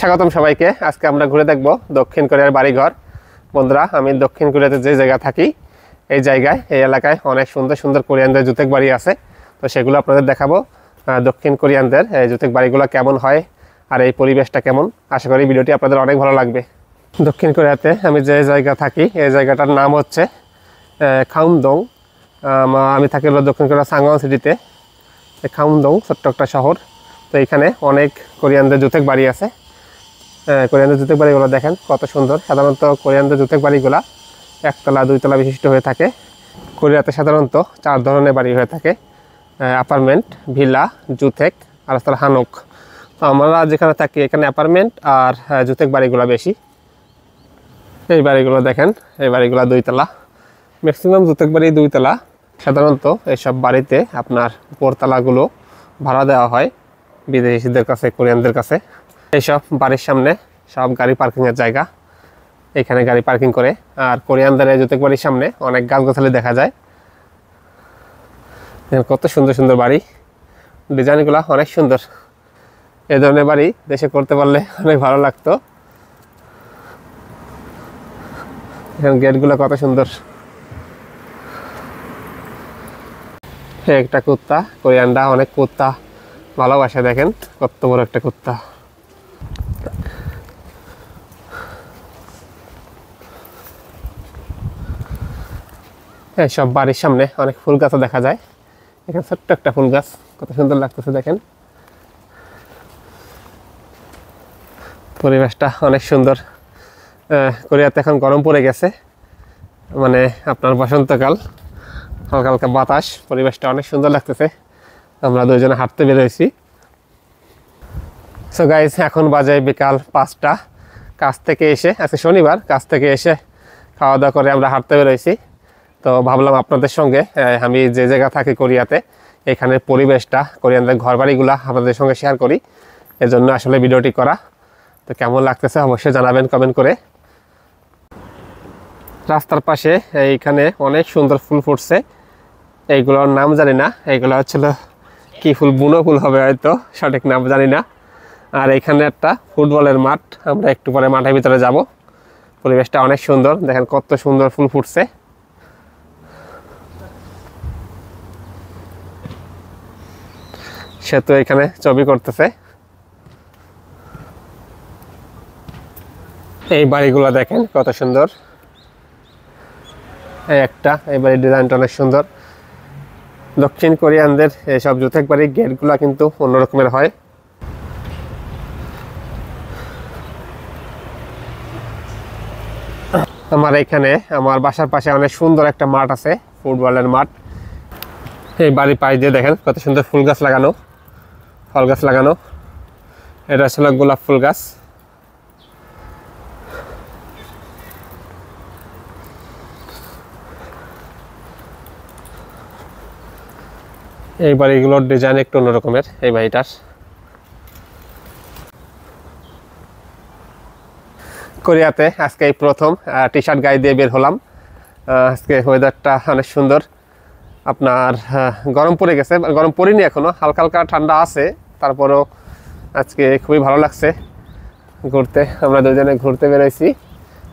স্বাগতম সবাইকে। আজকে আমরা ঘুরে দেখব দক্ষিণ কোরিয়ার বাড়িঘর। বন্ধুরা, আমি দক্ষিণ কোরিয়াতে যে জায়গা থাকি এই এলাকায় অনেক সুন্দর সুন্দর কোরিয়ানদের জুতেক বাড়ি আছে। তো সেগুলো আপনাদের দেখাবো। দক্ষিণ কোরিয়ানদের এই জুতেক বাড়িগুলো কেমন হয় আর এই পরিবেশটা কেমন, আশা করি ভিডিওটি আপনাদের অনেক ভালো লাগবে। দক্ষিণ কোরিয়াতে আমি যে জায়গা থাকি এই জায়গাটার নাম হচ্ছে খাউমদং। আমি থাকি দক্ষিণ কোরিয়ার সাংওয়াং সিটিতে। খাউমদং ছোট্ট একটা শহর। তো এখানে অনেক কোরিয়ানদের জুতেক বাড়ি আছে। কোরিয়ানদের জুতেক বাড়িগুলো দেখেন কত সুন্দর। সাধারণত কোরিয়ানদের জুতেক বাড়িগুলো একতলা দুইতলা বিশিষ্ট হয়ে থাকে। কোরিয়াতে সাধারণত 4 ধরনের বাড়ি হয়ে থাকে: অ্যাপার্টমেন্ট, ভিলা, জুতেক আর হানক। তো আমরা যেখানে থাকি এখানে অ্যাপার্টমেন্ট আর জুতেক বাড়িগুলো বেশি। এই বাড়িগুলো দেখেন, এই বাড়িগুলো 2 তলা। ম্যাক্সিমাম জুতেক বাড়ি 2 তলা। সাধারণত এইসব বাড়িতে আপনার উপরতলাগুলো ভাড়া দেওয়া হয় বিদেশিদের কাছে, কোরিয়ানদের কাছে। এইসব বাড়ির সামনে সব গাড়ি পার্কিংয়ের জায়গা, এখানে গাড়ি পার্কিং করে। আর কোরিয়ানদের এই জুতেক বাড়ির সামনে অনেক গাছগাছালি দেখা যায়। কত সুন্দর সুন্দর বাড়ি, ডিজাইনগুলো অনেক সুন্দর। এই ধরনের বাড়ি দেশে করতে পারলে অনেক ভালো লাগতো। এখানে গেটগুলো কত সুন্দর। একটা কুত্তা, কোরিয়ানরা অনেক কুত্তা ভালোবাসে। দেখেন কত বড় একটা কুত্তা। সব বাড়ির সামনে অনেক ফুল গাছও দেখা যায়। এখানে ছোট্ট একটা ফুল গাছ, কত সুন্দর লাগতেছে দেখেন। পরিবেশটা অনেক সুন্দর। কোরিয়াতে এখন গরম পড়ে গেছে, মানে আপনার বসন্তকাল, হালকা হালকা বাতাস, পরিবেশটা অনেক সুন্দর লাগতেছে। আমরা 2 জনে হাঁটতে বেরোইছি। সো গাইজ, এখন বাজে বিকাল 5টা। কাজ থেকে এসে, আজকে শনিবার, কাজ থেকে এসে খাওয়া দাওয়া করে আমরা হাঁটতে বেরোইছি। তো ভাবলাম আপনাদের সঙ্গে আমি যে জায়গা থাকি কোরিয়াতে এখানের পরিবেশটা, কোরিয়ানদের ঘরবাড়িগুলা আপনাদের সঙ্গে শেয়ার করি। এজন্য আসলে ভিডিওটি করা। তো কেমন লাগতেছে অবশ্যই জানাবেন কমেন্ট করে। রাস্তার পাশে এইখানে অনেক সুন্দর ফুল ফুটছে। এইগুলোর নাম জানি না, এইগুলো হচ্ছিল কি ফুল, বুনো ফুল হবে হয়তো, সঠিক নাম জানি না। আর এইখানে একটা ফুটবলের মাঠ, আমরা একটু পরে মাঠের ভিতরে যাব। পরিবেশটা অনেক সুন্দর, দেখেন কত সুন্দর ফুল ফুটছে। সে তো এখানে ছবি করতেছে। এই বাড়িগুলো দেখেন কত সুন্দর। এই বাড়ির ডিজাইনটা অনেক সুন্দর। দক্ষিণ কোরিয়ানদের এইসব জুতেক বাড়ির গেটগুলো কিন্তু অন্যরকমের হয়। আমার এখানে আমার বাসার পাশে অনেক সুন্দর একটা মাঠ আছে, ফুটবলের মাঠ। এই বাড়ির পাশ দিয়ে দেখেন কত সুন্দর ফুল গাছ লাগানো, ফল গাছ লাগানো। এটা ছিল গোলাপ ফুল গাছ। এই বাড়িগুলোর ডিজাইন একটু অন্যরকমের। এই বাড়িটার কোরিয়াতে আজকে এই প্রথম টি শার্ট গায়ে দিয়ে বের হলাম। আজকে ওয়েদারটা অনেক সুন্দর। আপনার গরম পড়ে গেছে, গরম পড়েনি এখনো, হালকা হালকা ঠান্ডা আছে। তারপরেও আজকে খুবই ভালো লাগছে ঘুরতে। আমরা 2 জনে ঘুরতে বেরোইছি।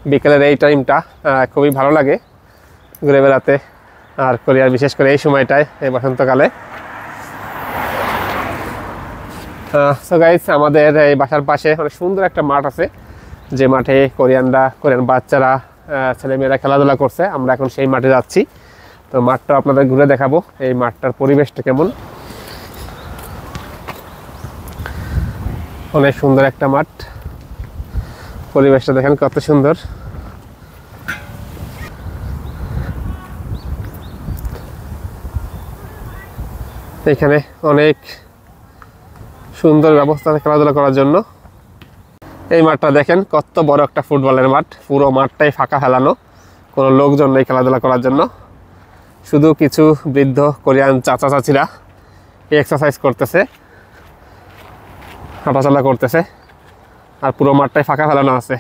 বিকেলের এই টাইমটা খুবই ভালো লাগে ঘুরে বেড়াতে। আর কোরিয়ার বিশেষ করে এই সময়টায়, এই বসন্তকালে। সো গাইস, আমাদের এই বাসার পাশে অনেক সুন্দর একটা মাঠ আছে, যে মাঠে কোরিয়ান বাচ্চারা, ছেলেমেয়েরা খেলাধুলা করছে। আমরা এখন সেই মাঠে যাচ্ছি। তো মাঠটা আপনাদের ঘুরে দেখাবো, এই মাঠটার পরিবেশটা কেমন। অনেক সুন্দর একটা মাঠ, পরিবেশটা দেখেন কত সুন্দর। এখানে অনেক সুন্দর ব্যবস্থা আছে খেলাধুলা করার জন্য। এই মাঠটা দেখেন কত বড় একটা ফুটবলের মাঠ, পুরো মাঠটাই ফাঁকা ফেলানো, কোনো লোকজন নেই খেলাধুলা করার জন্য। শুধু কিছু বৃদ্ধ কোরিয়ান চাচা চাচিরা এক্সারসাইজ করতেছে, হাঁটাচলা করতেছে। আর পুরো মাঠটাই ফাঁকা ফেলানো আছে।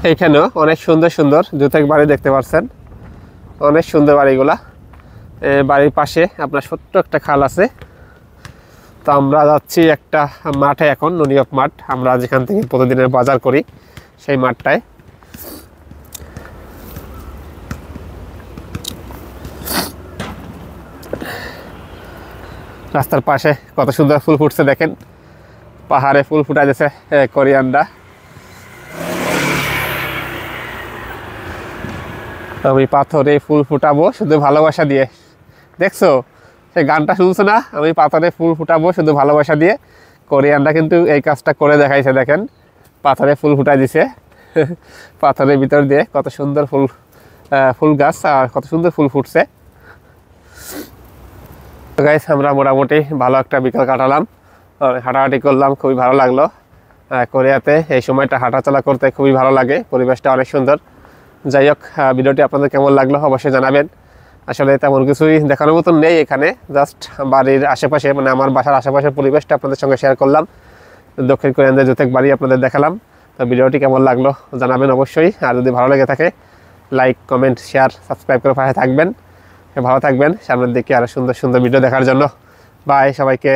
এইখানেও অনেক সুন্দর সুন্দর জুতেক বাড়ি দেখতে পাচ্ছেন, অনেক সুন্দর বাড়িগুলা। বাড়ির পাশে আপনার ছোট্ট একটা খাল আছে। তো আমরা যাচ্ছি একটা মাঠে, এখন ননিয়ক মাঠ, আমরা যেখান থেকে প্রতিদিনের বাজার করি সেই মাঠটায়। রাস্তার পাশে কত সুন্দর ফুল ফুটছে দেখেন, পাহাড়ে ফুল ফুটা দিয়েছে কোরিয়ান্ডা। আমি পাথরে ফুল ফুটাবো শুধু ভালোবাসা দিয়ে, দেখছো সেই গানটা শুনছো না? আমি পাথরে ফুল ফুটাবো শুধু ভালোবাসা দিয়ে। কোরিয়ানরা কিন্তু এই কাজটা করে দেখাইছে, দেখেন পাথরে ফুল ফুটাই দিছে পাথরের ভিতর দিয়ে কত সুন্দর ফুল গাছ আর কত সুন্দর ফুল ফুটছে। তো গাইস, আমরা মোটামুটি ভালো একটা বিকাল কাটালাম, হাঁটাহাঁটি করলাম, খুবই ভালো লাগলো। কোরিয়াতে এই সময়টা হাঁটাচলা করতে খুবই ভালো লাগে, পরিবেশটা অনেক সুন্দর। যাই হোক, ভিডিওটি আপনাদের কেমন লাগলো অবশ্যই জানাবেন। আসলে তেমন কিছুই দেখানোর মতন নেই এখানে, জাস্ট বাড়ির আশেপাশে, মানে আমার বাসার আশেপাশের পরিবেশটা আপনাদের সঙ্গে শেয়ার করলাম। দক্ষিণ কোরিয়ানদের জুতেক বাড়ি আপনাদের দেখালাম। তো ভিডিওটি কেমন লাগলো জানাবেন অবশ্যই, আর যদি ভালো লেগে থাকে লাইক, কমেন্ট, শেয়ার, সাবস্ক্রাইব করে পাশে থাকবেন। ভালো থাকবেন, সামনের দিকে আরও সুন্দর সুন্দর ভিডিও দেখার জন্য। বাই সবাইকে।